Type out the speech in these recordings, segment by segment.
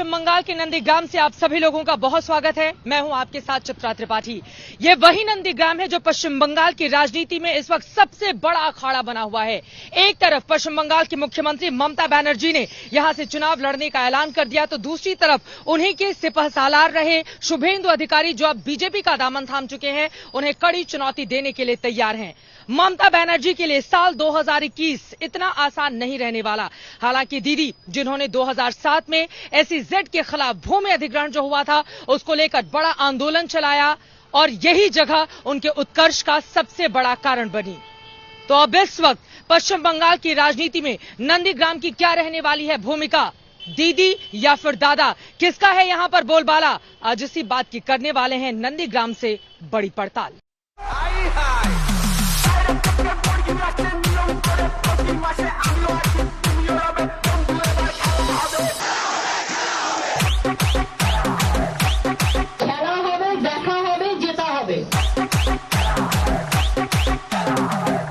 पश्चिम बंगाल के नंदीग्राम से आप सभी लोगों का बहुत स्वागत है। मैं हूं आपके साथ चित्रा त्रिपाठी। ये वही नंदीग्राम है जो पश्चिम बंगाल की राजनीति में इस वक्त सबसे बड़ा अखाड़ा बना हुआ है। एक तरफ पश्चिम बंगाल की मुख्यमंत्री ममता बनर्जी ने यहां से चुनाव लड़ने का ऐलान कर दिया, तो दूसरी तरफ उन्हीं के सिपहसालार रहे शुभेंदु अधिकारी, जो अब बीजेपी का दामन थाम चुके हैं, उन्हें कड़ी चुनौती देने के लिए तैयार हैं। ममता बनर्जी के लिए साल 2021 इतना आसान नहीं रहने वाला। हालांकि दीदी, जिन्होंने 2007 में SEZ के खिलाफ भूमि अधिग्रहण जो हुआ था, उसको लेकर बड़ा आंदोलन चलाया और यही जगह उनके उत्कर्ष का सबसे बड़ा कारण बनी। तो अब इस वक्त पश्चिम बंगाल की राजनीति में नंदीग्राम की क्या रहने वाली है भूमिका? दीदी या फिर दादा, किसका है यहां पर बोलबाला? आज इसी बात की करने वाले हैं नंदीग्राम से बड़ी पड़ताल।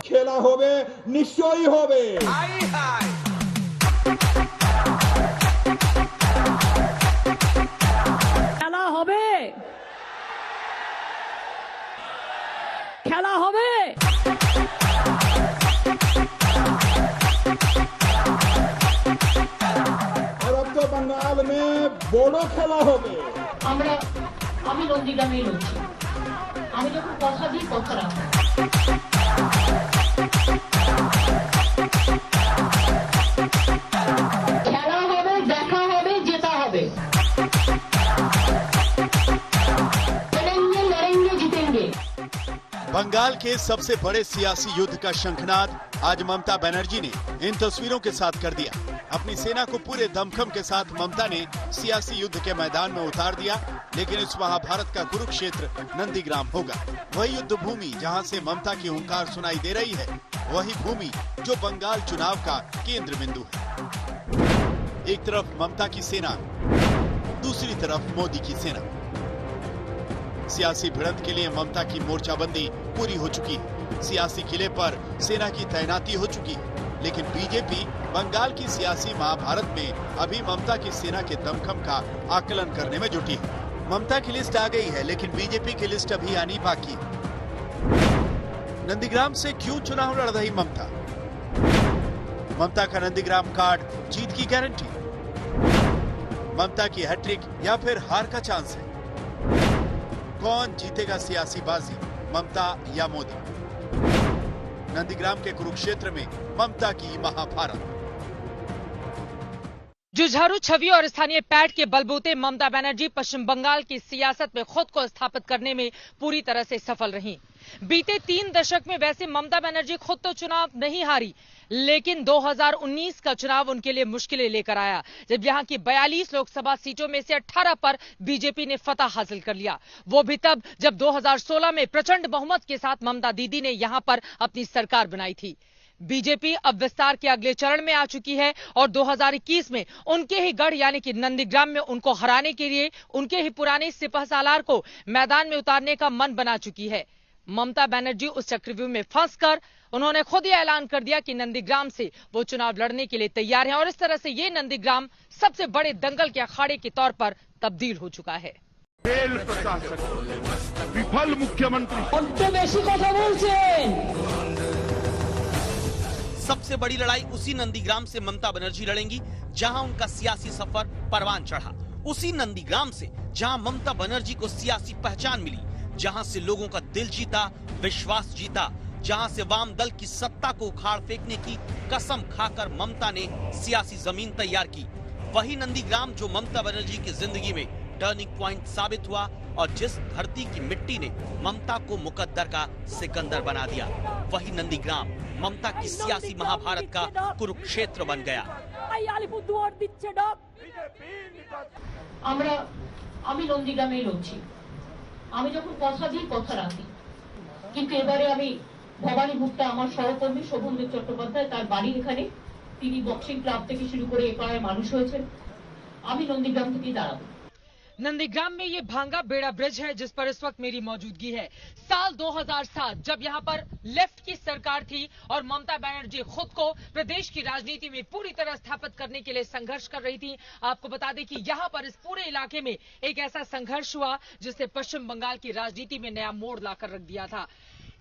খেলা হবে নিশ্চয়ই হবে। খেলা হবে, খেলা হবে। और अब तो बंगाल में বড় খেলা হবে। আমি নন্দীগ্রামে রয়েছি। আমি যখন কথা দিই কথা রাখি। খেলা হবে, দেখা হবে, জেতা হবে। लड़ेंगे जीतेंगे। बंगाल के सबसे बड़े सियासी युद्ध का शंखनाद आज ममता बनर्जी ने इन तस्वीरों के साथ कर दिया। अपनी सेना को पूरे दमखम के साथ ममता ने सियासी युद्ध के मैदान में उतार दिया। लेकिन इस महाभारत का कुरुक्षेत्र नंदीग्राम होगा, वही युद्ध भूमि जहां से ममता की हुंकार सुनाई दे रही है, वही भूमि जो बंगाल चुनाव का केंद्र बिंदु है। एक तरफ ममता की सेना, दूसरी तरफ मोदी की सेना। सियासी भिड़ंत के लिए ममता की मोर्चाबंदी पूरी हो चुकी है। सियासी किले पर सेना की तैनाती हो चुकी है। लेकिन बीजेपी बंगाल की सियासी महाभारत में अभी ममता की सेना के दमखम का आकलन करने में जुटी है। ममता की लिस्ट आ गई है, लेकिन बीजेपी की लिस्ट अभी आनी बाकी है। नंदीग्राम से क्यों चुनाव लड़ रही ममता? ममता का नंदीग्राम कार्ड जीत की गारंटी? ममता की हैट्रिक या फिर हार का चांस है? कौन जीतेगा सियासी बाजी, ममता या मोदी? नंदीग्राम के कुरुक्षेत्र में ममता की महाभारत। जुझारू छवि और स्थानीय पैठ के बलबूते ममता बनर्जी पश्चिम बंगाल की सियासत में खुद को स्थापित करने में पूरी तरह से सफल रही। बीते 3 दशक में वैसे ममता बनर्जी खुद तो चुनाव नहीं हारी, लेकिन 2019 का चुनाव उनके लिए मुश्किलें लेकर आया, जब यहां की 42 लोकसभा सीटों में से 18 पर बीजेपी ने फतह हासिल कर लिया। वो भी तब जब 2016 में प्रचंड बहुमत के साथ ममता दीदी ने यहां पर अपनी सरकार बनाई थी। बीजेपी अब विस्तार के अगले चरण में आ चुकी है और 2021 में उनके ही गढ़ यानी कि नंदीग्राम में उनको हराने के लिए उनके ही पुराने सिपहसालार को मैदान में उतारने का मन बना चुकी है। ममता बनर्जी उस चक्रव्यूह में फंसकर उन्होंने खुद ही ऐलान कर दिया कि नंदीग्राम से वो चुनाव लड़ने के लिए तैयार हैं और इस तरह से ये नंदीग्राम सबसे बड़े दंगल के अखाड़े के तौर पर तब्दील हो चुका है। विफल मुख्यमंत्री सबसे बड़ी लड़ाई उसी नंदीग्राम से ममता बनर्जी लड़ेंगी जहां उनका सियासी सफर परवान चढ़ा। उसी नंदीग्राम से जहां ममता बनर्जी को सियासी पहचान मिली, जहां से लोगों का दिल जीता, विश्वास जीता, जहां से वाम दल की सत्ता को उखाड़ फेंकने की कसम खाकर ममता ने सियासी जमीन तैयार की। वही नंदीग्राम जो ममता बनर्जी की जिंदगी में टर्निंग पॉइंट साबित हुआ और जिस धरती की मिट्टी ने ममता को मुकद्दर का सिकंदर बना दिया, वही नंदीग्राम ममता की सियासी महाभारत का कुरुक्षेत्र बन गया। আমি নন্দীগ্রামে রয়েছি। আমি যখন কথা দিই কথা রাখি। কিন্তু এবারে আমি ভবানী ভুক্তা আমার সহকর্মী শোভনদেব চট্টোপাধ্যায়, তার বাড়ি এখানে, তিনি বক্সিং ক্লাব থেকে শুরু করে এপাড়ায় মানুষ হয়েছেন। আমি নন্দীগ্রাম থেকেই দাঁড়াবো। नंदीग्राम में ये भांगा बेड़ा ब्रिज है जिस पर इस वक्त मेरी मौजूदगी है। साल 2007 जब यहां पर लेफ्ट की सरकार थी और ममता बनर्जी खुद को प्रदेश की राजनीति में पूरी तरह स्थापित करने के लिए संघर्ष कर रही थी। आपको बता दें कि यहां पर इस पूरे इलाके में एक ऐसा संघर्ष हुआ जिसने पश्चिम बंगाल की राजनीति में नया मोड़ लाकर रख दिया था।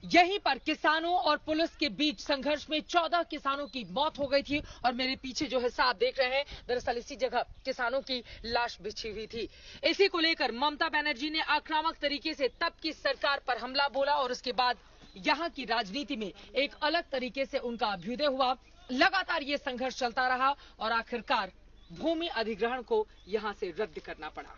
यहीं पर किसानों और पुलिस के बीच संघर्ष में 14 किसानों की मौत हो गई थी और मेरे पीछे जो हिस्सा आप देख रहे हैं, दरअसल इसी जगह किसानों की लाश बिछी हुई थी। इसी को लेकर ममता बनर्जी ने आक्रामक तरीके से तब की सरकार पर हमला बोला और उसके बाद यहां की राजनीति में एक अलग तरीके से उनका अभ्युदय हुआ। लगातार ये संघर्ष चलता रहा और आखिरकार भूमि अधिग्रहण को यहां से रद्द करना पड़ा।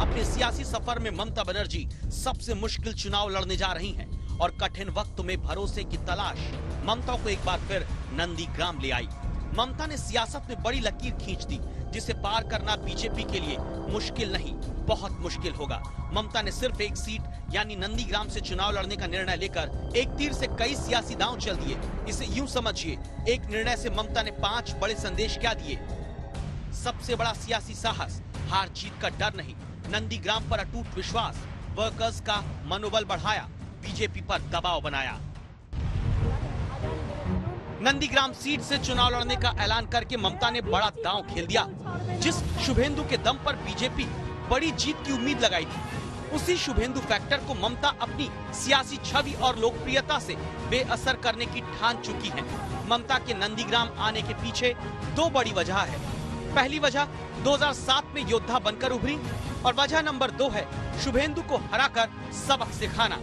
अपने सियासी सफर में ममता बनर्जी सबसे मुश्किल चुनाव लड़ने जा रही हैं और कठिन वक्त में भरोसे की तलाश ममता को एक बार फिर नंदीग्राम ले आई। ममता ने सियासत में बड़ी लकीर खींच दी जिसे पार करना बीजेपी के लिए मुश्किल नहीं, बहुत मुश्किल होगा। ममता ने सिर्फ एक सीट यानी नंदीग्राम से चुनाव लड़ने का निर्णय लेकर एक तीर से कई सियासी दांव चल दिए। इसे यूं समझिए, एक निर्णय से ममता ने 5 बड़े संदेश क्या दिए। सबसे बड़ा सियासी साहस, हार जीत का डर नहीं, नंदीग्राम पर अटूट विश्वास, वर्कर्स का मनोबल बढ़ाया, बीजेपी पर दबाव बनाया। नंदीग्राम सीट से चुनाव लड़ने का ऐलान करके ममता ने बड़ा दांव खेल दिया। जिस शुभेंदु के दम पर बीजेपी बड़ी जीत की उम्मीद लगाई थी, उसी शुभेंदु फैक्टर को ममता अपनी सियासी छवि और लोकप्रियता से बेअसर करने की ठान चुकी है। ममता के नंदीग्राम आने के पीछे 2 बड़ी वजह है। पहली वजह 2007 में योद्धा बनकर उभरी और वजह नंबर 2 है शुभेंदु को हराकर सबक सिखाना।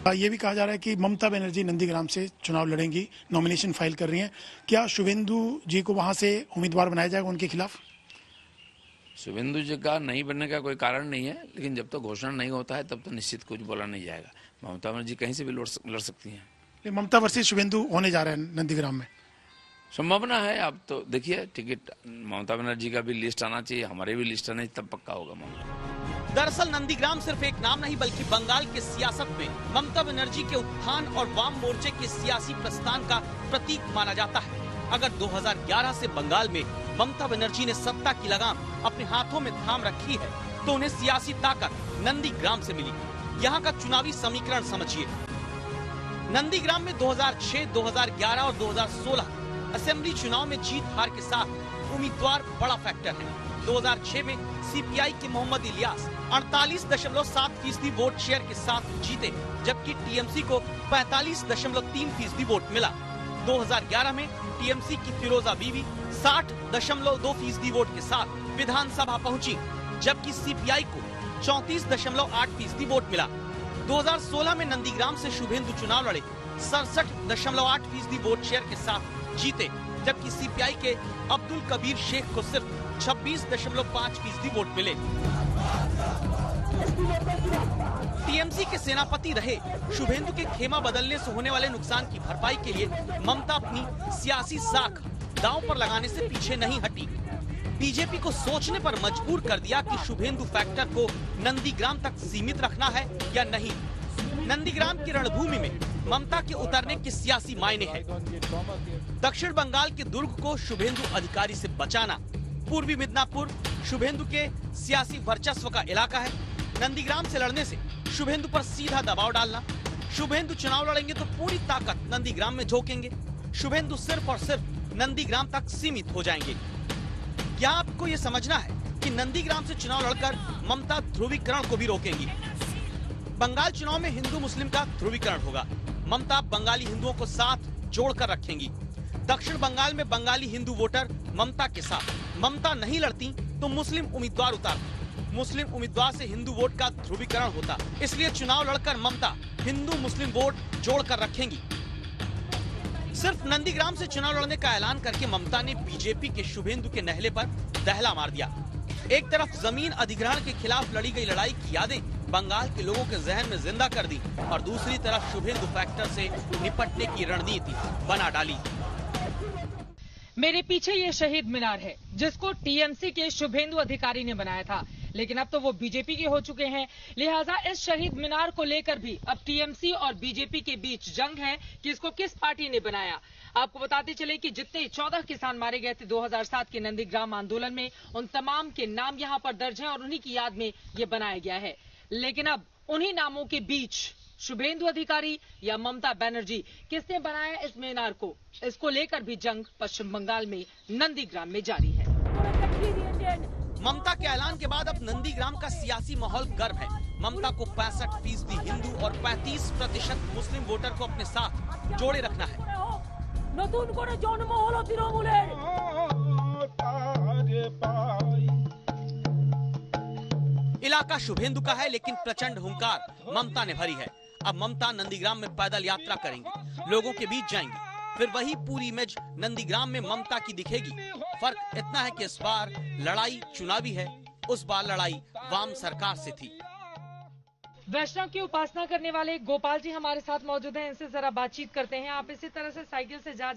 ये भी कहा जा रहा है कि ममता बनर्जी नंदीग्राम से चुनाव लड़ेंगी, नॉमिनेशन फाइल कर रही हैं। क्या शुभेंदु जी को वहां से उम्मीदवार बनाया जाएगा उनके खिलाफ? शुभेंदु जी का नहीं बनने का कोई कारण नहीं है, लेकिन जब तक घोषणा नहीं होता है तब तो निश्चित कुछ बोला नहीं जाएगा। ममता बनर्जी कहीं से भी लड़ सकती हैं। ममता वर्सेस शुभेंदु होने जा रहा है नंदीग्राम में, संभावना है। अब तो देखिए, टिकट ममता बनर्जी का भी लिस्ट आना चाहिए, हमारे भी लिस्ट आना चाहिए, तब पक्का होगा मामला। दरअसल नंदीग्राम सिर्फ एक नाम नहीं बल्कि बंगाल के सियासत में ममता बनर्जी के उत्थान और वाम मोर्चे के सियासी प्रस्थान का प्रतीक माना जाता है। अगर 2011 से बंगाल में ममता बनर्जी ने सत्ता की लगाम अपने हाथों में थाम रखी है तो उन्हें सियासी ताकत नंदीग्राम से मिली। यहाँ का चुनावी समीकरण समझिए। नंदीग्राम में 2006, 2011 और 2016 असेंबली चुनाव में जीत हार के साथ उम्मीदवार बड़ा फैक्टर है। 2006 में सीपीआई के मोहम्मद इलियास 48.7% वोट शेयर के साथ जीते, जबकि टीएमसी को 45.3% वोट मिला। 2011 में टीएमसी की फिरोजा बीवी 60.2% वोट के साथ विधानसभा पहुंची, जबकि सीपीआई को 34.8% वोट मिला। 2016 में नंदीग्राम से शुभेंदु चुनाव लड़े, 67.8% वोट शेयर के साथ जीते, जबकि सीपीआई के अब्दुल कबीर शेख को सिर्फ 26.5% वोट मिले। टीएमसी के सेनापति रहे शुभेंदु के खेमा बदलने से होने वाले नुकसान की भरपाई के लिए ममता अपनी सियासी साख दांव पर लगाने से पीछे नहीं हटी। बीजेपी को सोचने पर मजबूर कर दिया कि शुभेंदु फैक्टर को नंदीग्राम तक सीमित रखना है या नहीं। नंदीग्राम की रणभूमि में ममता के उतरने के सियासी मायने हैं। दक्षिण बंगाल के दुर्ग को शुभेंदु अधिकारी से बचाना, पूर्वी मिदनापुर शुभेंदु के सियासी वर्चस्व का इलाका है। नंदीग्राम से लड़ने से शुभेंदु पर सीधा दबाव डालना। शुभेंदु चुनाव लड़ेंगे तो पूरी ताकत नंदीग्राम में झोंकेंगे। शुभेंदु सिर्फ और सिर्फ नंदीग्राम तक सीमित हो जाएंगे। यहाँ आपको ये समझना है कि नंदीग्राम से चुनाव लड़कर ममता ध्रुवीकरण को भी रोकेंगी। बंगाल चुनाव में हिंदू मुस्लिम का ध्रुवीकरण होगा। ममता बंगाली हिंदुओं को साथ जोड़कर रखेंगी। दक्षिण बंगाल में बंगाली हिंदू वोटर ममता के साथ, ममता नहीं लड़ती तो मुस्लिम उम्मीदवार उतारती। मुस्लिम उम्मीदवार से हिंदू वोट का ध्रुवीकरण होता, इसलिए चुनाव लड़कर ममता हिंदू मुस्लिम वोट जोड़कर रखेंगी। सिर्फ नंदीग्राम से चुनाव लड़ने का ऐलान करके ममता ने बीजेपी के शुभेंदु के नहले पर दहला मार दिया। एक तरफ जमीन अधिग्रहण के खिलाफ लड़ी गई लड़ाई की यादें बंगाल के लोगों के जहन में जिंदा कर दी और दूसरी तरफ शुभेंदु फैक्टर से निपटने की रणनीति बना डाली। मेरे पीछे ये शहीद मीनार है जिसको टीएमसी के शुभेंदु अधिकारी ने बनाया था, लेकिन अब तो वो बीजेपी के हो चुके हैं। लिहाजा इस शहीद मीनार को लेकर भी अब टीएमसी और बीजेपी के बीच जंग है कि इसको किस पार्टी ने बनाया। आपको बताते चले कि जितने 14 किसान मारे गए थे 2007 के नंदीग्राम आंदोलन में, उन तमाम के नाम यहाँ पर दर्ज हैं और उन्हीं की याद में ये बनाया गया है। लेकिन अब उन्हीं नामों के बीच शुभेंदु अधिकारी या ममता बनर्जी, किसने बनाया इस मीनार को, इसको लेकर भी जंग पश्चिम बंगाल में नंदीग्राम में जारी है। ममता के ऐलान के बाद अब नंदीग्राम का सियासी माहौल गर्म है। ममता को 65% हिंदू और 35% मुस्लिम वोटर को अपने साथ जोड़े रखना है। নতুন করে জন্ম হলো তৃণমূলের। इलाका शुभेंदु का है, लेकिन प्रचंड हुंकार ममता ने भरी है। अब ममता नंदीग्राम में पैदल यात्रा करेंगी, लोगों के बीच जाएंगी, फिर वही पूरी इमेज नंदीग्राम में ममता की दिखेगी। फर्क इतना है कि इस बार लड़ाई चुनावी है, उस बार लड़ाई वाम सरकार से थी। वैष्णव की उपासना करने वाले गोपाल जी हमारे साथ मौजूद हैं, इनसे जरा बातचीत करते हैं। आप इसी तरह से साइकिल से जा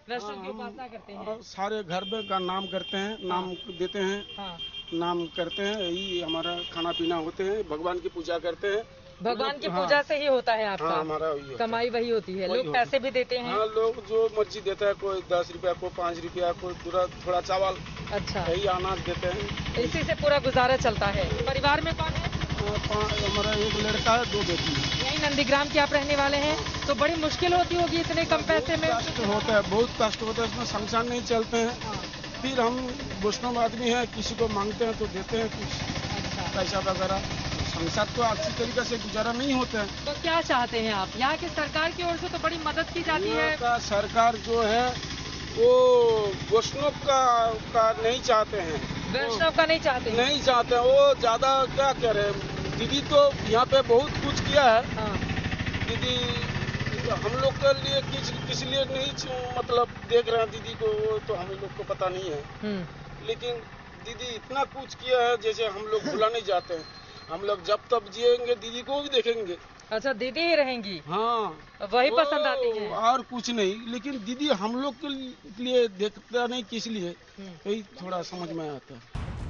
वैष्णव की उपासना करते हैं? सारे घर में का नाम करते हैं, नाम देते हैं, हाँ। नाम करते हैं, यही हमारा खाना पीना होते हैं, भगवान की पूजा करते हैं। भगवान की पूजा से ही होता है आपका? हाँ, हमारा कमाई वही होती है। लोग पैसे भी देते हैं? हाँ, लोग जो मर्जी देता है, कोई 10 रुपया, कोई 5 रुपया, कोई थोड़ा चावल, अच्छा, यही अनाज देते हैं। इसी से पूरा गुजारा चलता है। परिवार में कौन है? हमारा एक लड़का है, 2 बेटी है। यही नंदीग्राम के आप रहने वाले हैं, तो बड़ी मुश्किल होती होगी इतने कम पैसे में? कष्ट होता है, बहुत कष्ट होता है, इसमें संसार नहीं चलते हैं। फिर हम वैष्णव आदमी हैं, किसी को मांगते हैं तो देते हैं कुछ पैसा वगैरह, संसार तो अच्छी तरीके से गुजारा नहीं होता है। तो क्या चाहते हैं आप? यहाँ की सरकार की ओर से तो बड़ी मदद की जाती है। सरकार जो है वो वैष्णव का नहीं चाहते हैं, वैष्णव का नहीं चाहते हैं? नहीं चाहते हैं, वो ज्यादा क्या कह रहे हैं। दीदी तो यहाँ पे बहुत कुछ किया है। हाँ। दीदी हम लोग के लिए किस लिए नहीं मतलब देख रहे हैं दीदी को, वो तो हम लोग को पता नहीं है। लेकिन दीदी इतना कुछ किया है, जैसे हम लोग भुला नहीं जाते हैं। हम लोग जब तब जिएंगे दीदी को भी देखेंगे। अच्छा, दीदी ही रहेंगी? हाँ, वही पसंद आती है और कुछ नहीं। लेकिन दीदी हम लोग के लिए देखता नहीं, किस लिए, यही थोड़ा समझ में आता है।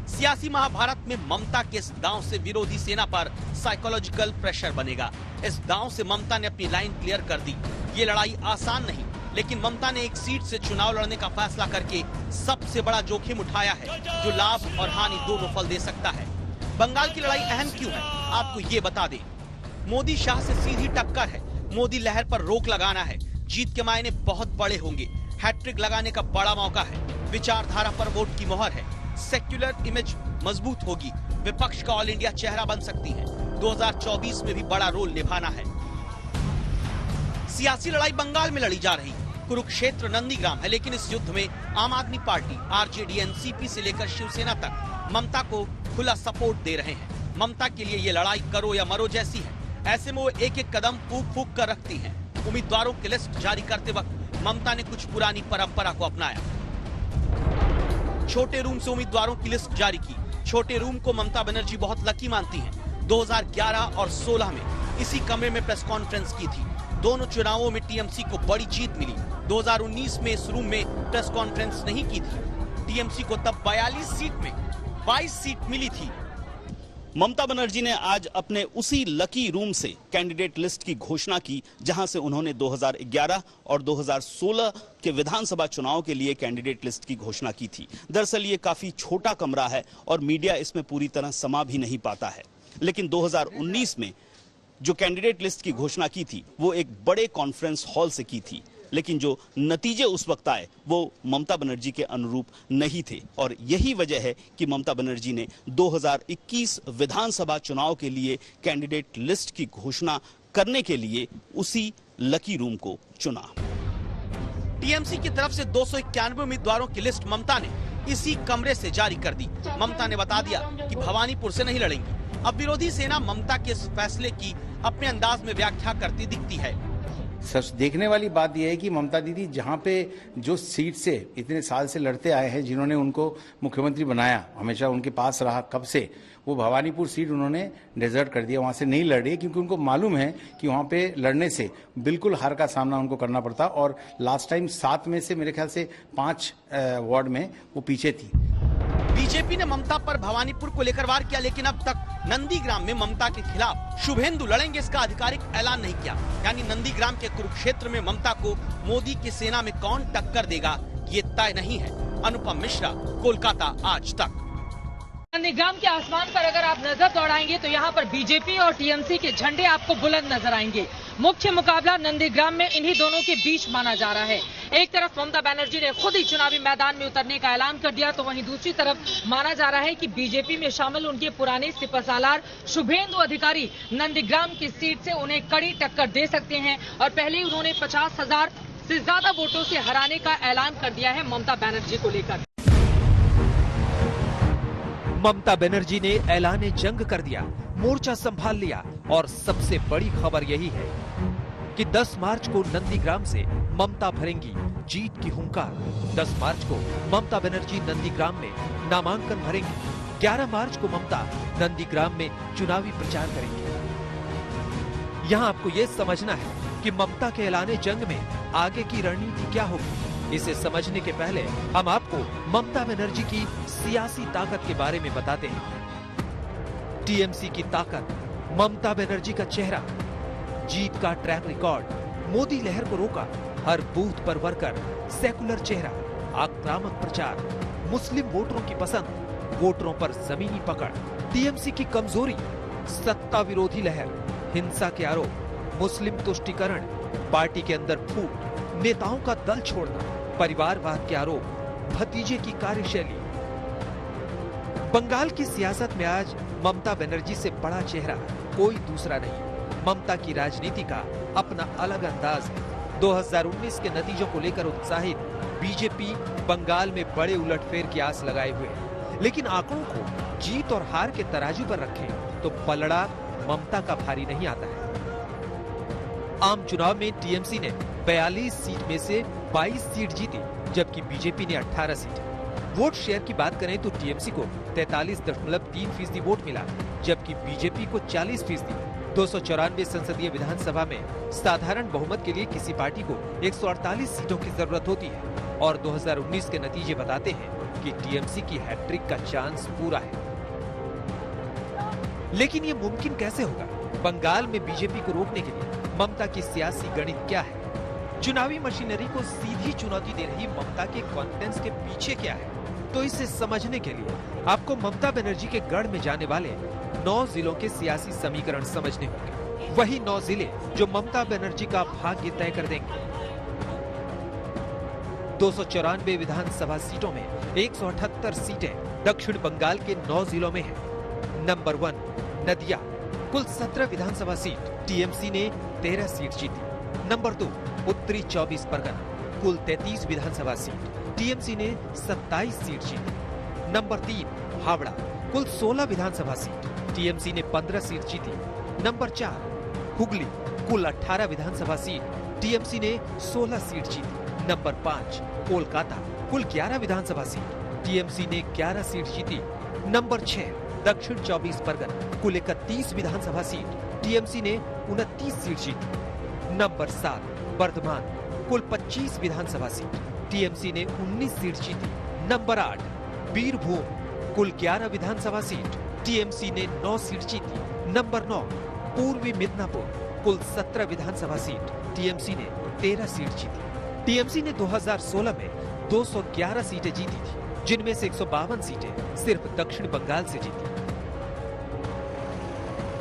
सियासी महाभारत में ममता के इस दांव से विरोधी सेना पर साइकोलॉजिकल प्रेशर बनेगा। इस दांव से ममता ने अपनी लाइन क्लियर कर दी। ये लड़ाई आसान नहीं, लेकिन ममता ने एक सीट से चुनाव लड़ने का फैसला करके सबसे बड़ा जोखिम उठाया है, जो लाभ और हानि दोनों फल दे सकता है। बंगाल की लड़ाई अहम क्यों है, आपको ये बता दें। मोदी शाह से सीधी टक्कर है, मोदी लहर पर रोक लगाना है। जीत के मायने बहुत बड़े होंगे, हैट्रिक लगाने का बड़ा मौका है। विचारधारा पर वोट की मोहर है, सेक्युलर इमेज मजबूत होगी, विपक्ष का ऑल इंडिया चेहरा बन सकती है। 2024 में भी बड़ा रोल निभाना है। सियासी लड़ाई बंगाल में लड़ी जा रही, कुरुक्षेत्र नंदीग्राम है, लेकिन इस युद्ध में आम आदमी पार्टी, आरजेडी, एनसीपी से लेकर शिवसेना तक ममता को खुला सपोर्ट दे रहे हैं। ममता के लिए ये लड़ाई करो या मरो जैसी है। ऐसे में वो एक एक कदम फूक कर रखती हैं। उम्मीदवारों की लिस्ट जारी करते वक्त ममता ने कुछ पुरानी परंपरा को अपनाया। छोटे रूम से उम्मीदवारों की लिस्ट जारी की। छोटे रूम को ममता बनर्जी बहुत लकी मानती हैं। 2011 और 16 में इसी कमरे में प्रेस कॉन्फ्रेंस की थी। दोनों चुनावों में टीएमसी को बड़ी जीत मिली। 2019 में इस रूम में प्रेस कॉन्फ्रेंस नहीं की थी। टीएमसी को तब 42 सीट में 22 सीट मिली थी। ममता बनर्जी ने आज अपने उसी लकी रूम से कैंडिडेट लिस्ट की घोषणा की, जहां से उन्होंने 2011 और 2016 के विधानसभा चुनाव के लिए कैंडिडेट लिस्ट की घोषणा की थी। दरअसल ये काफी छोटा कमरा है और मीडिया इसमें पूरी तरह समा भी नहीं पाता है। लेकिन 2019 में जो कैंडिडेट लिस्ट की घोषणा की थी वो एक बड़े कॉन्फ्रेंस हॉल से की थी, लेकिन जो नतीजे उस वक्त आए वो ममता बनर्जी के अनुरूप नहीं थे। और यही वजह है कि ममता बनर्जी ने 2021 विधानसभा चुनाव के लिए कैंडिडेट लिस्ट की घोषणा करने के लिए उसी लकी रूम को चुना। टीएमसी की तरफ से 291 उम्मीदवारों की लिस्ट ममता ने इसी कमरे से जारी कर दी। ममता ने बता दिया कि भवानीपुर से नहीं लड़ेंगी। अब विरोधी सेना ममता के इस फैसले की अपने अंदाज में व्याख्या करती दिखती है। सच देखने वाली बात यह है कि ममता दीदी जहां पे जो सीट से इतने साल से लड़ते आए हैं, जिन्होंने उनको मुख्यमंत्री बनाया, हमेशा उनके पास रहा कब से, वो भवानीपुर सीट उन्होंने डिजर्ट कर दिया, वहां से नहीं लड़ रही, क्योंकि उनको मालूम है कि वहां पे लड़ने से बिल्कुल हार का सामना उनको करना पड़ता। और लास्ट टाइम 7 में से मेरे ख्याल से 5 वार्ड में वो पीछे थी। बीजेपी ने ममता पर भवानीपुर को लेकर वार किया, लेकिन अब तक नंदीग्राम में ममता के खिलाफ शुभेंदु लड़ेंगे इसका आधिकारिक ऐलान नहीं किया। यानी नंदीग्राम के कुरुक्षेत्र में ममता को मोदी की सेना में कौन टक्कर देगा ये तय नहीं है। अनुपम मिश्रा, कोलकाता आज तक। नंदीग्राम के आसमान पर अगर आप नजर दौड़ाएंगे तो यहाँ पर बीजेपी और टीएमसी के झंडे आपको बुलंद नजर आएंगे। मुख्य मुकाबला नंदीग्राम में इन्हीं दोनों के बीच माना जा रहा है। एक तरफ ममता बनर्जी ने खुद ही चुनावी मैदान में उतरने का ऐलान कर दिया, तो वहीं दूसरी तरफ माना जा रहा है कि बीजेपी में शामिल उनके पुराने सिपहसालार शुभेंदु अधिकारी नंदीग्राम की सीट से उन्हें कड़ी टक्कर दे सकते हैं और पहले ही उन्होंने 50,000 से ज्यादा वोटों से हराने का ऐलान कर दिया है ममता बनर्जी को लेकर। ममता बनर्जी ने ऐलान जंग कर दिया, मोर्चा संभाल लिया और सबसे बड़ी खबर यही है कि 10 मार्च को नंदीग्राम से ममता भरेंगी जीत की हुंकार। 10 मार्च को ममता बनर्जी नंदीग्राम में नामांकन भरेंगी। 11 मार्च को ममता नंदीग्राम में चुनावी प्रचार करेंगी। यहाँ आपको ये समझना है कि ममता के ऐलान जंग में आगे की रणनीति क्या होगी। इसे समझने के पहले हम आपको ममता बनर्जी की सियासी ताकत के बारे में बताते हैं। टीएमसी की ताकत, ममता बनर्जी का चेहरा, जीत का ट्रैक रिकॉर्ड, मोदी लहर को रोका, हर बूथ पर वर्कर, सेकुलर चेहरा, आक्रामक प्रचार, मुस्लिम वोटरों की पसंद, वोटरों पर जमीनी पकड़, टीएमसी की कमजोरी, सत्ता विरोधी लहर, हिंसा के आरोप, मुस्लिम तुष्टीकरण, पार्टी के अंदर फूट, नेताओं का दल छोड़ना, परिवारवाद के आरोप, भतीजे की कार्यशैली। बंगाल की सियासत में आज ममता बनर्जी से बड़ा चेहरा कोई दूसरा नहीं। ममता की राजनीति का अपना अलग अंदाज है। 2019 के नतीजों को लेकर उत्साहित बीजेपी बंगाल में बड़े उलटफेर की आस लगाए हुए है, लेकिन आंकड़ों को जीत और हार के तराजू पर रखें तो पलड़ा ममता का भारी नहीं आता है। आम चुनाव में टीएमसी ने 42 सीट में से 22 सीट जीती, जबकि बीजेपी ने 18 सीट। वोट शेयर की बात करें तो टीएमसी को 43.3% वोट मिला, जबकि बीजेपी को 40%। 294 संसदीय विधानसभा में साधारण बहुमत के लिए किसी पार्टी को 148 सीटों की जरूरत होती है और 2019 के नतीजे बताते हैं कि टीएमसी की हैट्रिक का चांस पूरा है। लेकिन ये मुमकिन कैसे होगा? बंगाल में बीजेपी को रोकने के लिए ममता की सियासी गणित क्या है? चुनावी मशीनरी को सीधी चुनौती दे रही ममता के कॉन्फिडेंस के पीछे क्या है? तो इसे समझने के लिए आपको ममता बनर्जी के गढ़ में जाने वाले 9 जिलों के सियासी समीकरण समझने होंगे। वही 9 जिले जो ममता बनर्जी का भाग्य तय कर देंगे। 294 विधानसभा सीटों में 178 सीटें दक्षिण बंगाल के 9 जिलों में हैं। नंबर 1 नदिया, कुल 17 विधानसभा सीट, टीएमसी ने 13 सीट जीती। नंबर 2 उत्तरी 24 परगना, कुल 33 विधानसभा सीट, टीएमसी ने 27 सीट जीती। नंबर 3 हावड़ा, कुल 16 विधानसभा सीट, टीएमसी ने 15 सीट जीती। नंबर 4 हुगली, कुल 18 विधानसभा सीट, टीएमसी ने 16 सीट जीती। नंबर 5 कोलकाता, कुल 11 विधानसभा सीट, टीएमसी ने 11 सीट जीती। नंबर 6 दक्षिण 24 परगना, कुल 31 विधानसभा सीट, टीएमसी ने 29 सीट जीती। नंबर 7 बर्धमान, कुल 25 विधानसभा सीट, टीएमसी ने 19 सीट जीती। नंबर 8 बीरभूम, कुल 11 विधानसभा सीट, टीएमसी ने 9 सीट जीती। नंबर 9 पूर्वी मिदनापुर, कुल 17 विधानसभा सीट, टीएमसी ने 13 सीट जीती। टीएमसी ने 2016 में 211 सीटें जीती थी, जिनमें से 152 सीटें सिर्फ दक्षिण बंगाल से जीती।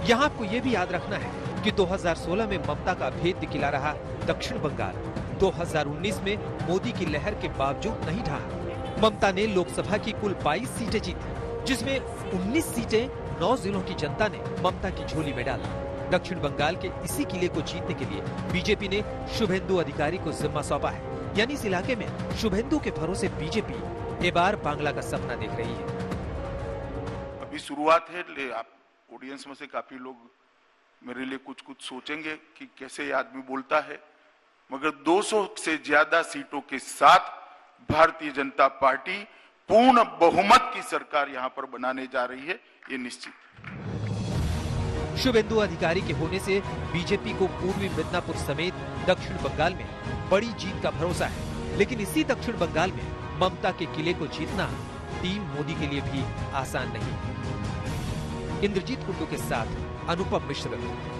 यहाँ आपको ये भी याद रखना है कि 2016 में ममता का भेद दिखला रहा दक्षिण बंगाल 2019 में मोदी की लहर के बावजूद नहीं ढहा। ममता ने लोकसभा की कुल 22 सीटें जीती, जिसमें 19 सीटें 9 जिलों की जनता ने ममता की झोली में डाली। दक्षिण बंगाल के इसी किले को जीतने के लिए बीजेपी ने शुभेंदु अधिकारी को जिम्मा सौंपा है। यानी इस इलाके में शुभेंदु के भरोसे बीजेपी ये बार बांग्ला का सपना देख रही है। अभी शुरुआत है, आप ऑडियंस में से काफी लोग मेरे लिए कुछ सोचेंगे कि कैसे ये आदमी बोलता है, मगर 200 से ज्यादा सीटों के साथ भारतीय जनता पार्टी पूर्ण बहुमत की सरकार यहां पर बनाने जा रही है, ये निश्चित। शुभेंदु अधिकारी के होने से बीजेपी को पूर्वी मिदनापुर समेत दक्षिण बंगाल में बड़ी जीत का भरोसा है, लेकिन इसी दक्षिण बंगाल में ममता के किले को जीतना टीम मोदी के लिए भी आसान नहीं। इंद्रजीत कुंडू के साथ अनुपम मिश्र,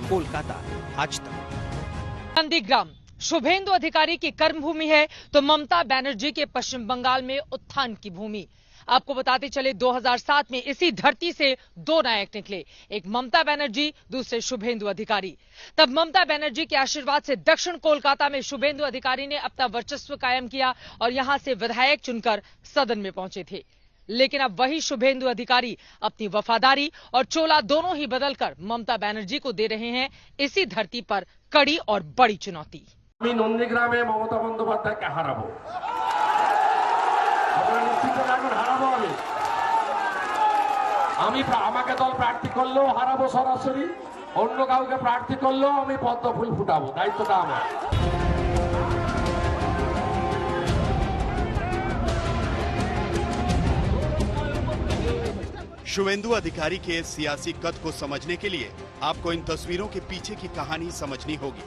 कोलकाता, आज तक। नंदीग्राम शुभेंदु अधिकारी की कर्मभूमि है तो ममता बनर्जी के पश्चिम बंगाल में उत्थान की भूमि। आपको बताते चले 2007 में इसी धरती से दो नायक निकले, एक ममता बनर्जी, दूसरे शुभेंदु अधिकारी। तब ममता बनर्जी के आशीर्वाद से दक्षिण कोलकाता में शुभेंदु अधिकारी ने अपना वर्चस्व कायम किया और यहां से विधायक चुनकर सदन में पहुंचे थे। लेकिन अब वही शुभेंदु अधिकारी अपनी वफादारी और चोला दोनों ही बदलकर ममता बनर्जी को दे रहे हैं इसी धरती पर कड़ी और बड़ी चुनौती। नंदीग्रामे ममता बंदोपाध्याय के हाराबो, हाराबो। আমাকে দল প্রার্থী করলেও হারাবো সরাসরি, অন্য কাউকে প্রার্থী করলেও আমি পদ্ম ফুল ফুটাবো, দায়িত্বটা আমার। शुभेंदु अधिकारी के सियासी कद को समझने के लिए आपको इन तस्वीरों के पीछे की कहानी समझनी होगी।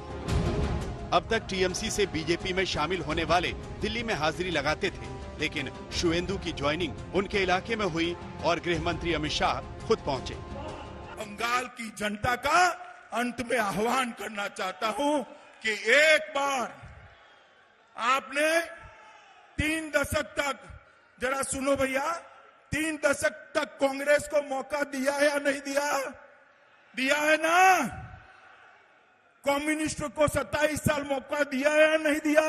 अब तक टीएमसी से बीजेपी में शामिल होने वाले दिल्ली में हाजिरी लगाते थे, लेकिन शुभेंदु की ज्वाइनिंग उनके इलाके में हुई और गृह मंत्री अमित शाह खुद पहुंचे। बंगाल की जनता का अंत में आह्वान करना चाहता हूं कि एक बार आपने 3 दशक तक, जरा सुनो भैया, 3 दशक तक कांग्रेस को मौका दिया है या नहीं दिया? दिया है ना? कम्युनिस्ट को 27 साल मौका दिया है या नहीं दिया?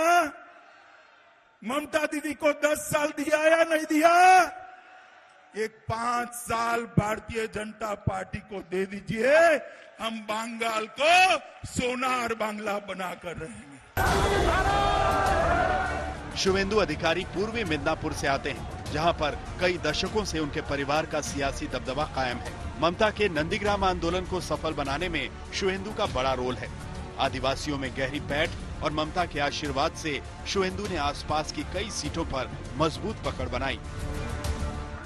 ममता दीदी को 10 साल दिया या नहीं दिया? एक 5 साल भारतीय जनता पार्टी को दे दीजिए, हम बंगाल को सोनार बांग्ला बनाकर रहेंगे। शुभेंदु अधिकारी पूर्वी मिदनापुर से आते हैं, जहां पर कई दशकों से उनके परिवार का सियासी दबदबा कायम है। ममता के नंदीग्राम आंदोलन को सफल बनाने में शुभेंदु का बड़ा रोल है। आदिवासियों में गहरी पैठ और ममता के आशीर्वाद से शुभेंदु ने आसपास की कई सीटों पर मजबूत पकड़ बनाई।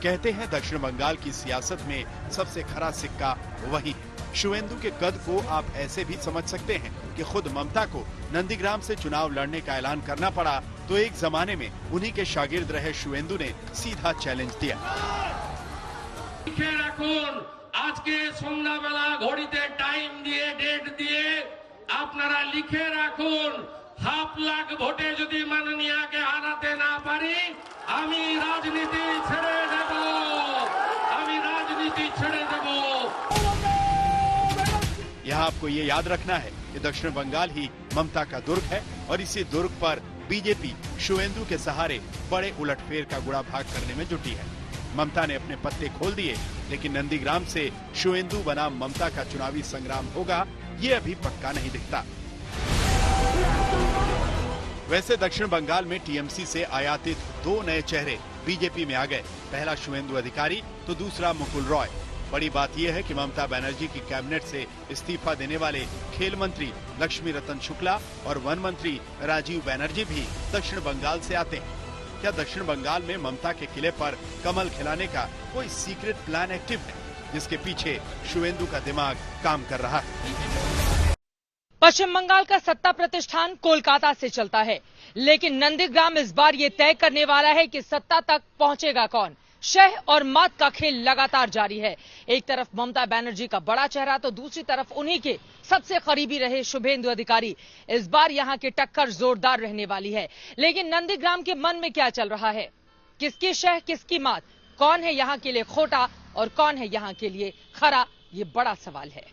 कहते हैं दक्षिण बंगाल की सियासत में सबसे खरा सिक्का वही है। शुभेंदु के कद को आप ऐसे भी समझ सकते हैं कि खुद ममता को नंदीग्राम से चुनाव लड़ने का ऐलान करना पड़ा तो एक जमाने में उन्हीं के शागिर्द रहे शुभेंदु ने सीधा चैलेंज दिया। लिखे रखून, आज के सन्ध्या बेला घड़ीते टाइम दिए, डेट दिए, আপনারা লিখে রাখুন, 1/2 লাখ ভোটে যদি মাননীয়াকে হারাতে না পারি আমি রাজনীতি ছেড়ে দেব, আমি রাজনীতি ছেড়ে দেব। यहाँ आपको ये याद रखना है कि दक्षिण बंगाल ही ममता का दुर्ग है और इसी दुर्ग पर बीजेपी शुभेंदु के सहारे बड़े उलटफेर का गुड़ा भाग करने में जुटी है। ममता ने अपने पत्ते खोल दिए, लेकिन नंदीग्राम से शुभेंदु बनाम ममता का चुनावी संग्राम होगा, ये अभी पक्का नहीं दिखता। वैसे दक्षिण बंगाल में टीएमसी से आयातित 2 नए चेहरे बीजेपी में आ गए। पहला शुभेंदु अधिकारी तो दूसरा मुकुल रॉय। बड़ी बात यह है कि ममता बनर्जी की कैबिनेट से इस्तीफा देने वाले खेल मंत्री लक्ष्मी रतन शुक्ला और वन मंत्री राजीव बनर्जी भी दक्षिण बंगाल से आते हैं। क्या दक्षिण बंगाल में ममता के किले पर कमल खिलाने का कोई सीक्रेट प्लान एक्टिव है, जिसके पीछे शुभेंदु का दिमाग काम कर रहा है? पश्चिम बंगाल का सत्ता प्रतिष्ठान कोलकाता से चलता है, लेकिन नंदीग्राम इस बार ये तय करने वाला है कि सत्ता तक पहुंचेगा कौन। शह और मात का खेल लगातार जारी है। एक तरफ ममता बनर्जी का बड़ा चेहरा तो दूसरी तरफ उन्हीं के सबसे करीबी रहे शुभेंदु अधिकारी। इस बार यहां की टक्कर जोरदार रहने वाली है, लेकिन नंदीग्राम के मन में क्या चल रहा है? किसकी शह, किसकी मात? कौन है यहां के लिए खोटा और कौन है यहां के लिए खरा? ये बड़ा सवाल है।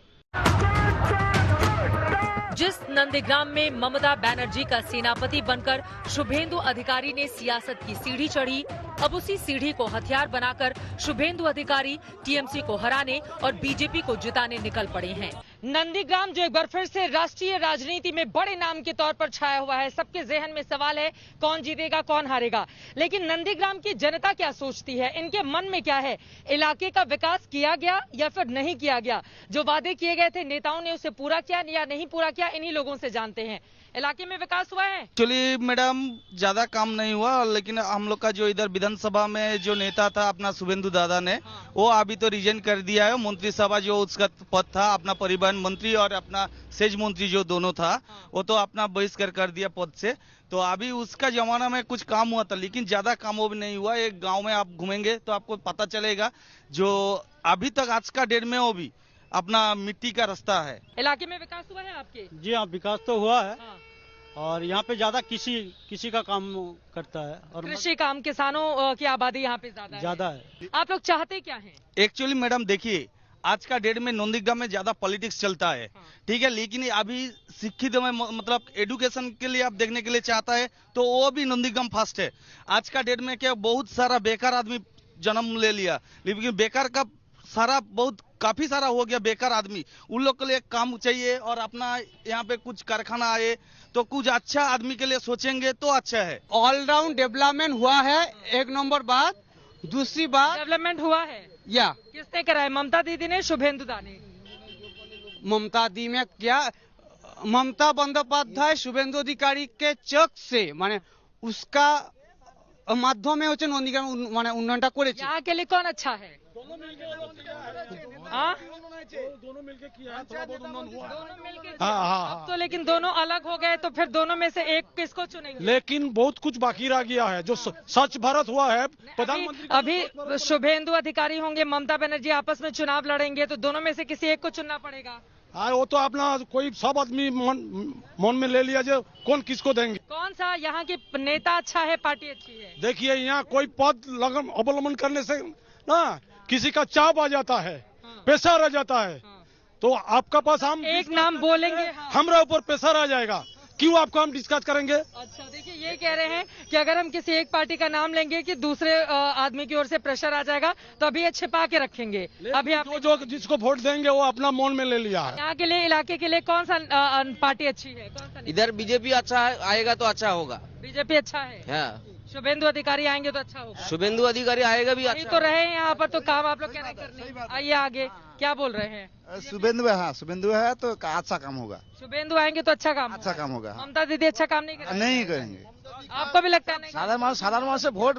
जिस नंदीग्राम में ममता बनर्जी का सेनापति बनकर शुभेंदु अधिकारी ने सियासत की सीढ़ी चढ़ी, अब उसी सीढ़ी को हथियार बनाकर शुभेंदु अधिकारी टीएमसी को हराने और बीजेपी को जिताने निकल पड़े हैं। नंदीग्राम जो एक बार फिर से राष्ट्रीय राजनीति में बड़े नाम के तौर पर छाया हुआ है। सबके जहन में सवाल है कौन जीतेगा, कौन हारेगा। लेकिन नंदीग्राम की जनता क्या सोचती है, इनके मन में क्या है? इलाके का विकास किया गया या फिर नहीं किया गया? जो वादे किए गए थे नेताओं ने उसे पूरा किया या नहीं पूरा किया, इन्हीं लोगों से जानते हैं। इलाके में विकास हुआ है? एक्चुअली मैडम ज्यादा काम नहीं हुआ, लेकिन हम लोग का जो इधर विधानसभा में जो नेता था अपना शुभेंदु दादा ने, वो अभी तो रिजाइन कर दिया है। मंत्री सभा जो उसका पद था अपना परिवार परिवहन मंत्री और अपना सेज मंत्री जो दोनों था, वो तो अपना बहिष्कार कर दिया पद से। तो अभी उसका जमाना में कुछ काम हुआ था, लेकिन ज्यादा काम वो भी नहीं हुआ। एक गांव में आप घूमेंगे तो आपको पता चलेगा, जो अभी तक आज का डेट में वो भी अपना मिट्टी का रास्ता है। इलाके में विकास हुआ है आपके? जी हाँ, विकास तो हुआ है। और यहाँ पे ज्यादा किसी का काम करता है, और कृषि काम, किसानों की आबादी यहाँ पे ज्यादा है। आप लोग चाहते क्या हैं? एक्चुअली मैडम देखिए, आज का डेट में नंदीग्राम में ज्यादा पॉलिटिक्स चलता है, ठीक है, लेकिन अभी शिक्षित में मतलब एजुकेशन के लिए आप देखने के लिए चाहता है तो वो भी नंदीग्राम फर्स्ट है। आज का डेट में क्या बहुत सारा बेकार आदमी जन्म ले लिया, लेकिन बेकार का काफी सारा हो गया बेकार आदमी। उन लोग के लिए काम चाहिए, और अपना यहाँ पे कुछ कारखाना आए तो कुछ अच्छा आदमी के लिए सोचेंगे तो अच्छा है। ऑलराउंड डेवलपमेंट हुआ है, एक नंबर बात। दूसरी बात, डेवलपमेंट हुआ है या किसने करा है? ममता दीदी ने, शुभेंदु दा ने? ममता दी में क्या, ममता बंदोपाध्याय शुभेंदु अधिकारी के चक से माने उसका माध्यमे হচ্ছে নন্দীগ্রাম মানে উন্নয়নটা করেছে। यहाँ के लिए कौन अच्छा है? दोनों मिलके किया है, थोड़ा बहुत उन्नयन हुआ है। अब तो लेकिन दोनों अलग हो गए, तो फिर दोनों में से एक किसको चुनेंगे? लेकिन बहुत कुछ बाकी रह गया है, जो स्वच्छ भारत हुआ है। प्रधानमंत्री अभी शुभेंदु अधिकारी होंगे, ममता बनर्जी आपस में चुनाव लड़ेंगे, तो दोनों में से किसी एक को चुनना पड़ेगा। हाँ, वो तो अपना कोई सब आदमी मन में ले लिया जो कौन किसको देंगे। कौन सा यहाँ की नेता अच्छा है, पार्टी अच्छी है? देखिए, यहाँ कोई पद अवलंबन करने से ना किसी का चाप आ जाता है, पैसा रह जाता है, तो आपका पास हम एक नाम बोलेंगे, हमारा ऊपर पैसा रह जाएगा, क्यों आपको हम डिस्कस करेंगे? अच्छा, देखिए ये कह रहे हैं कि अगर हम किसी एक पार्टी का नाम लेंगे कि दूसरे आदमी की ओर से प्रेशर आ जाएगा, तो अभी ये छिपा के रखेंगे। अभी आप जो जिसको वोट देंगे वो अपना मन में ले लिया है। यहाँ के लिए, इलाके के लिए कौन सा पार्टी अच्छी है? कौन सा? इधर बीजेपी अच्छा आएगा तो अच्छा होगा। बीजेपी अच्छा है। शुभेंदु अधिकारी आएंगे तो अच्छा होगा। शुभेंदु अधिकारी आएगा भी अच्छा तो रहे यहाँ पर, तो काम आप लोग क्या नहीं करने। आइए आगे, क्या बोल रहे हैं? शुभेंदु है, हाँ शुभेंदु है तो अच्छा काम होगा। शुभेंदु आएंगे तो अच्छा काम होगा। ममता दीदी अच्छा काम नहीं करेंगे? नहीं करेंगे। आपको भी लगता है? साधारण मानस से वोट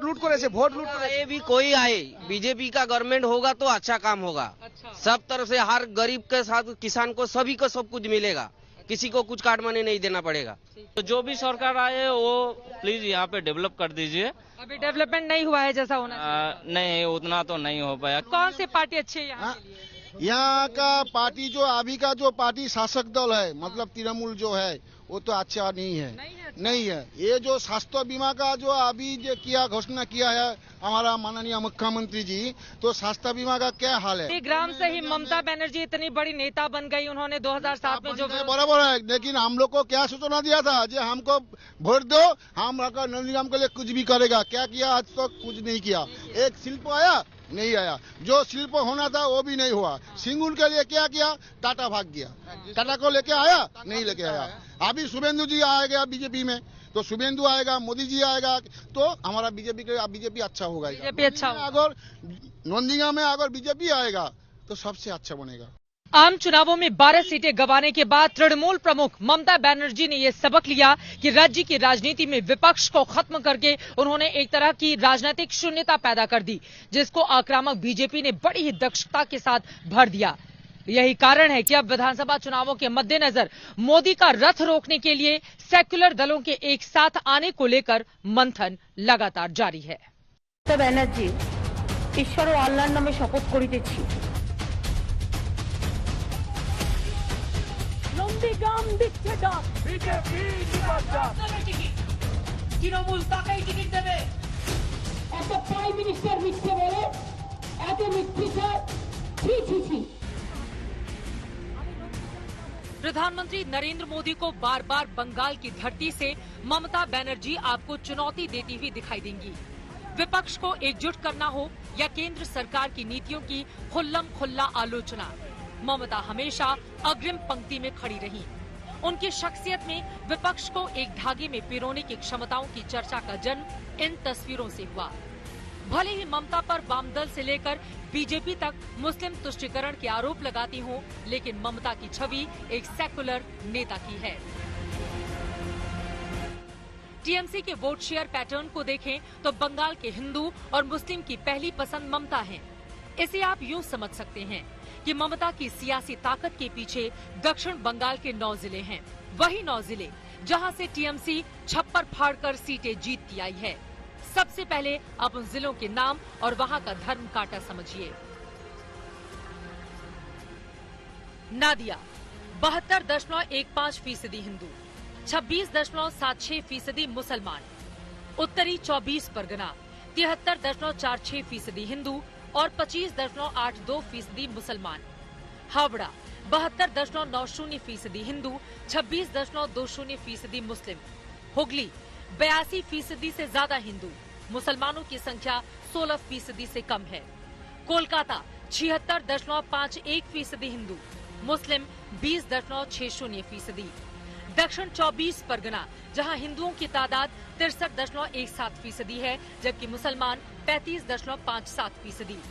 लूट करे भी कोई आए, बीजेपी का गवर्नमेंट होगा तो अच्छा काम होगा। सब तरफ से हर गरीब के साथ किसान को सभी को सब कुछ मिलेगा, किसी को कुछ कार्ड मनी नहीं देना पड़ेगा। तो जो भी सरकार आए वो प्लीज यहाँ पे डेवलप कर दीजिए। अभी डेवलपमेंट नहीं हुआ है जैसा होना चाहिए। नहीं, उतना तो नहीं हो पाया। कौन सी पार्टी अच्छी है यहाँ? यहाँ का पार्टी जो अभी का जो पार्टी शासक दल है, मतलब तृणमूल जो है, वो तो अच्छा नहीं है। ये जो स्वास्थ्य बीमा का जो अभी जो घोषणा किया है हमारा माननीय मुख्यमंत्री जी, तो स्वास्थ्य बीमा का क्या हाल है? ग्राम से ही ममता बनर्जी इतनी बड़ी नेता बन गई, उन्होंने 2007 में जो बराबर है, लेकिन हम लोग को क्या सूचना दिया था, जो हमको वोट दो, हम नंदीग्राम के लिए कुछ भी करेगा। क्या किया? आज तक कुछ नहीं किया। एक शिल्प आया, नहीं आया। जो शिल्प होना था वो भी नहीं हुआ। सिंगुल के लिए क्या किया? टाटा भाग गया। टाटा को लेके आया? नहीं लेके आया। अभी शुभेंदु जी आएगा बीजेपी में, तो शुभेंदु आएगा, मोदी जी आएगा, तो हमारा बीजेपी अच्छा होगा। बीजेपी अच्छा होगा। अगर नंदीग्राम में अगर बीजेपी आएगा तो सबसे अच्छा बनेगा। आम चुनावों में 12 सीटें गंवाने के बाद तृणमूल प्रमुख ममता बनर्जी ने यह सबक लिया कि राज्य की राजनीति में विपक्ष को खत्म करके उन्होंने एक तरह की राजनीतिक शून्यता पैदा कर दी, जिसको आक्रामक बीजेपी ने बड़ी ही दक्षता के साथ भर दिया। यही कारण है कि अब विधानसभा चुनावों के मद्देनजर मोदी का रथ रोकने के लिए सेक्युलर दलों के एक साथ आने को लेकर मंथन लगातार जारी है। बनर्जी ईश्वर और अल्लाहर नामे शपथ करितेछि, নন্দীগ্রাম দিচ্ছে ডাক, বিজেপি তৃণমূল তাকেই টিকিট দেবে। এত প্রাইম মিনিস্টার মিথ্যে বলে, এত মিথ্যে ছি। प्रधानमंत्री नरेंद्र मोदी को बार बार बंगाल की धरती से ममता बनर्जी आपको चुनौती देती हुई दिखाई देंगी। विपक्ष को एकजुट करना हो या केंद्र सरकार की नीतियों की खुल्लम खुल्ला आलोचना, ममता हमेशा अग्रिम पंक्ति में खड़ी रही। उनकी शख्सियत में विपक्ष को एक धागे में पिरोने की क्षमताओं की चर्चा का जन्म इन तस्वीरों से हुआ। भले ही ममता पर वामदल से लेकर बीजेपी तक मुस्लिम तुष्टीकरण के आरोप लगाती हों, लेकिन ममता की छवि एक सेकुलर नेता की है। टीएमसी के वोट शेयर पैटर्न को देखें तो बंगाल के हिंदू और मुस्लिम की पहली पसंद ममता है। इसे आप यूं समझ सकते हैं कि ममता की सियासी ताकत के पीछे दक्षिण बंगाल के 9 जिले हैं, वही 9 जिले जहां से टीएमसी छप्पर फाड़कर सीटें जीतती आई है। सबसे पहले आप उन जिलों के नाम और वहां का धर्म कांटा समझिए। नादिया 72.15% हिंदू, 26.76% मुसलमान। उत्तरी 24 परगना 73.46% हिंदू और 25.82% मुसलमान। हावड़ा 72.90% हिंदू, 26.20% मुस्लिम। हुगली 82% से ज्यादा हिंदू, मुसलमानों की संख्या 16% से कम है। कोलकाता 76.51% हिंदू, मुस्लिम 20.60%। दक्षिण 24 परगना जहां हिंदुओं की तादाद 63.17% है, जबकि मुसलमान 35.57%।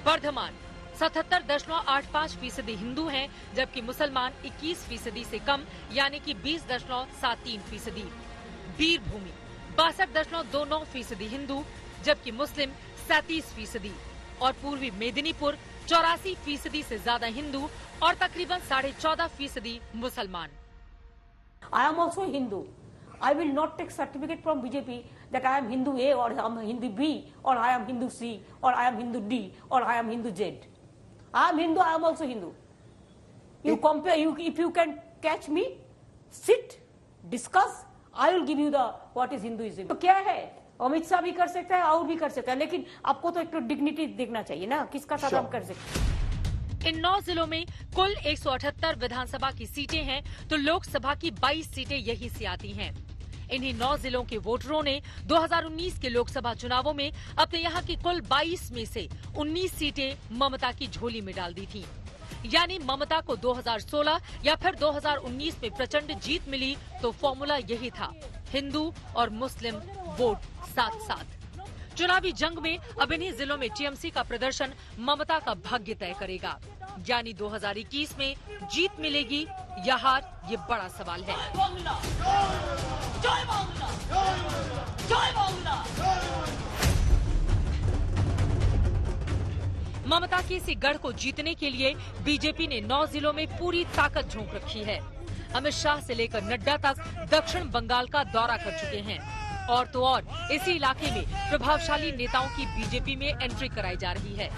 बर्धमान 77.85% हिंदू हैं, जबकि मुसलमान 21% से कम यानी कि 20.73%। वीरभूमि 62.29% हिंदू, जबकि मुस्लिम 37%। और पूर्वी मेदिनीपुर 84% से ज्यादा हिंदू और तकरीबन 14.5% मुसलमान। I am also Hindu. I will not take certificate from BJP that I am Hindu A or I am Hindu B or I am Hindu C or I am Hindu D or I am Hindu Z. I am Hindu. I am also Hindu. You compare. If you can catch me, sit, discuss. I will give you the what is Hinduism. तो क्या है? अमित शाह भी कर सकता है और भी कर सकता है, लेकिन आपको तो एक तो डिग्निटी देखना चाहिए ना, किसका साथ हम कर सकते हैं। इन 9 जिलों में कुल 178 विधानसभा की सीटें हैं, तो लोकसभा की 22 सीटें यहीं से आती हैं। इन्हीं 9 जिलों के वोटरों ने 2019 के लोकसभा चुनावों में अपने यहां की कुल 22 में से 19 सीटें ममता की झोली में डाल दी थी। यानी ममता को 2016 या फिर 2019 में प्रचंड जीत मिली तो फॉर्मूला यही था, हिंदू और मुस्लिम वोट साथ साथ। चुनावी जंग में अब इन्हीं जिलों में टीएमसी का प्रदर्शन ममता का भाग्य तय करेगा। यानी 2021 में जीत मिलेगी या हार, ये बड़ा सवाल है। ममता के इसी गढ़ को जीतने के लिए बीजेपी ने 9 जिलों में पूरी ताकत झोंक रखी है। अमित शाह से लेकर नड्डा तक दक्षिण बंगाल का दौरा कर चुके हैं। और तो और इसी इलाके में प्रभावशाली नेताओं की बीजेपी में एंट्री कराई जा रही है।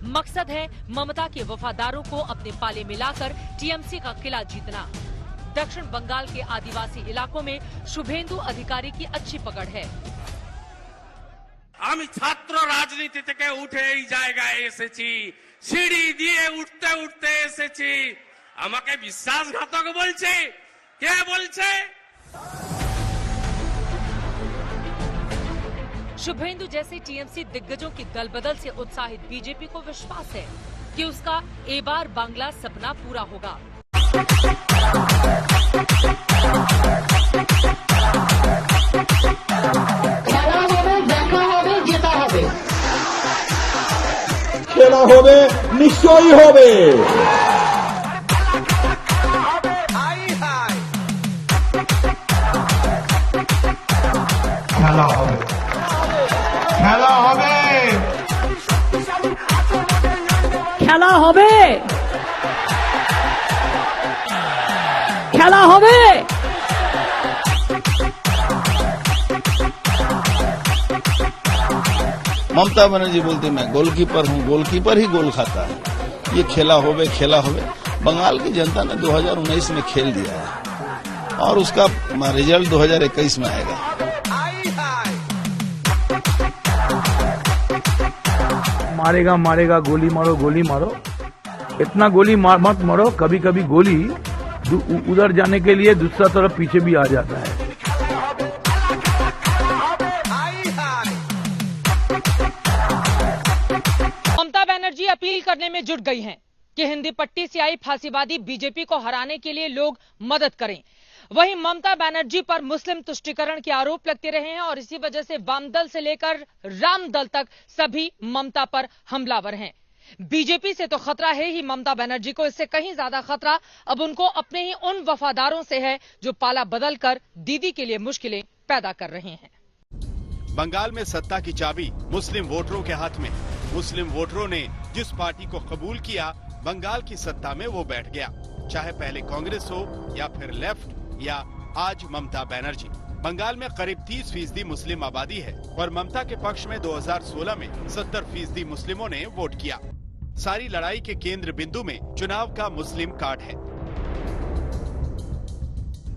मकसद है ममता के वफादारों को अपने पाले में लाकर टीएमसी का किला जीतना। दक्षिण बंगाल के आदिवासी इलाकों में शुभेंदु अधिकारी की अच्छी पकड़ है। আমি ছাত্র রাজনীতি থেকে উঠে এই জায়গায় এসেছি, সিঁড়ি দিয়ে উঠতে উঠতে এসেছি। আমাকে বিশ্বাসঘাতক বলছে, কে বলছে? शुभेंदु जैसे टीएमसी दिग्गजों की दलबदल से उत्साहित बीजेपी को विश्वास है कि उसका एक बार बांग्ला सपना पूरा होगा। খেলা হবে, নিশ্চয়ই হবে। খেলা হবে, খেলা হবে, খেলা হবে, খেলা হবে। ममता बनर्जी बोलती मैं गोलकीपर हूँ, गोलकीपर ही गोल खाता है। ये खेला होवे, खेला होवे। बंगाल की जनता ने 2019 में खेल दिया है और उसका रिजल्ट 2021 में आएगा। मारेगा मारेगा, गोली मारो गोली मारो। इतना गोली मत मारो, कभी कभी गोली उधर जाने के लिए दूसरा तरफ पीछे भी आ जाता है। ममता बनर्जी अपील करने में जुट गई हैं कि हिंदी पट्टी से आई फांसीवादी बीजेपी को हराने के लिए लोग मदद करें। वहीं ममता बनर्जी पर मुस्लिम तुष्टीकरण के आरोप लगते रहे हैं और इसी वजह से वामदल से लेकर राम दल तक सभी ममता पर हमलावर हैं। बीजेपी से तो खतरा है ही ममता बनर्जी को, इससे कहीं ज्यादा खतरा अब उनको अपने ही उन वफादारों से है जो पाला बदलकर दीदी के लिए मुश्किलें पैदा कर रहे हैं। बंगाल में सत्ता की चाबी मुस्लिम वोटरों के हाथ में। मुस्लिम वोटरों ने जिस पार्टी को कबूल किया बंगाल की सत्ता में वो बैठ गया, चाहे पहले कांग्रेस हो या फिर लेफ्ट या आज ममता बनर्जी। बंगाल में करीब 30% मुस्लिम आबादी है और ममता के पक्ष में 2016 में 70% मुस्लिमों ने वोट किया। सारी लड़ाई के केंद्र बिंदु में चुनाव का मुस्लिम कार्ड है।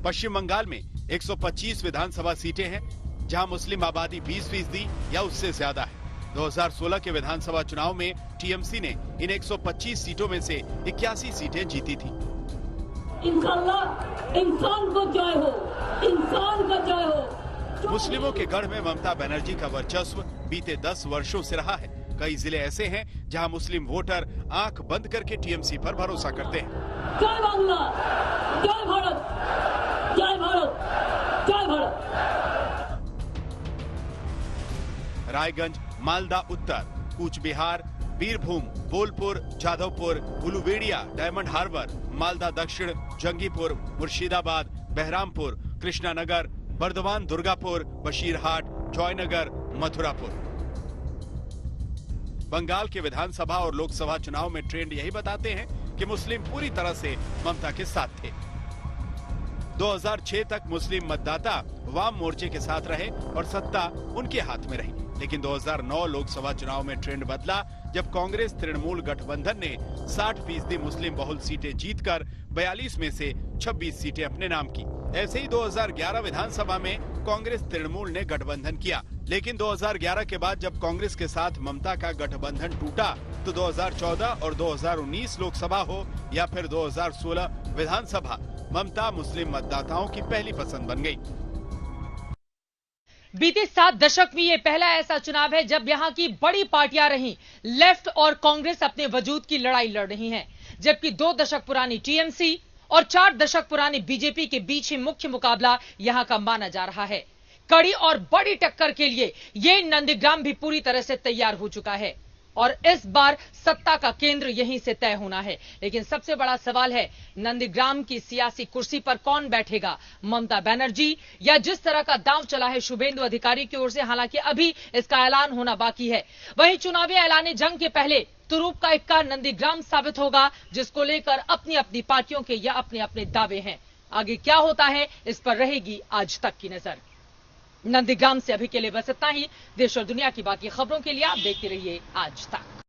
पश्चिम बंगाल में 125 विधानसभा सीटें हैं, जहां मुस्लिम आबादी 20% या उससे ज्यादा है। 2016 के विधानसभा चुनाव में टीएमसी ने इन 125 सीटों में से 81 सीटें जीती थी। इंसान को जय हो, इंसान का जय हो। मुस्लिमों के गढ़ में ममता बनर्जी का वर्चस्व बीते 10 वर्षों से रहा है। कई जिले ऐसे हैं जहां मुस्लिम वोटर आंख बंद करके टीएमसी पर भरोसा करते हैं। जय बांग्ला, जय भारत, जय भारत, जय भारत। रायगंज, मालदा उत्तर, कूच बिहार, बीरभूम, बोलपुर, जाधवपुर, उलुबेड़िया, डायमंड हार्बर, मालदा दक्षिण, जंगीपुर, मुर्शिदाबाद, बहरामपुर, कृष्णानगर, बर्दवान, दुर्गापुर, बशीरहाट, जयनगर, मथुरापुर। बंगाल के विधानसभा और लोकसभा चुनाव में ट्रेंड यही बताते हैं कि मुस्लिम पूरी तरह से ममता के साथ थे। 2006 तक मुस्लिम मतदाता वाम मोर्चे के साथ रहे और सत्ता उनके हाथ में रही। लेकिन 2009 लोकसभा चुनाव में ट्रेंड बदला, जब कांग्रेस तृणमूल गठबंधन ने 60% मुस्लिम बहुल सीटें जीतकर 42 में से 26 सीटें अपने नाम की। ऐसे ही 2011 विधानसभा में कांग्रेस तृणमूल ने गठबंधन किया, लेकिन 2011 के बाद जब कांग्रेस के साथ ममता का गठबंधन टूटा तो 2014 और 2019 लोकसभा हो या फिर 2016 विधानसभा, ममता मुस्लिम मतदाताओं की पहली पसंद बन गई। बीते 7 दशक में ये पहला ऐसा चुनाव है जब यहां की बड़ी पार्टियां रहीं लेफ्ट और कांग्रेस अपने वजूद की लड़ाई लड़ रही हैं, जबकि 2 दशक पुरानी टीएमसी और 4 दशक पुरानी बीजेपी के बीच ही मुख्य मुकाबला यहां का माना जा रहा है। कड़ी और बड़ी टक्कर के लिए ये नंदीग्राम भी पूरी तरह से तैयार हो चुका है और इस बार सत्ता का केंद्र यहीं से तय होना है। लेकिन सबसे बड़ा सवाल है, नंदीग्राम की सियासी कुर्सी पर कौन बैठेगा, ममता बनर्जी या जिस तरह का दांव चला है शुभेंदु अधिकारी की ओर से। हालांकि अभी इसका ऐलान होना बाकी है। वहीं चुनावी ऐलाने जंग के पहले तुरूप का इक्का नंदीग्राम साबित होगा, जिसको लेकर अपनी अपनी पार्टियों के या अपने अपने दावे हैं। आगे क्या होता है, इस पर रहेगी आज तक की नजर। नंदीग्राम से अभी के लिए बस इतना ही। देश और दुनिया की बाकी खबरों के लिए आप देखते रहिए आज तक।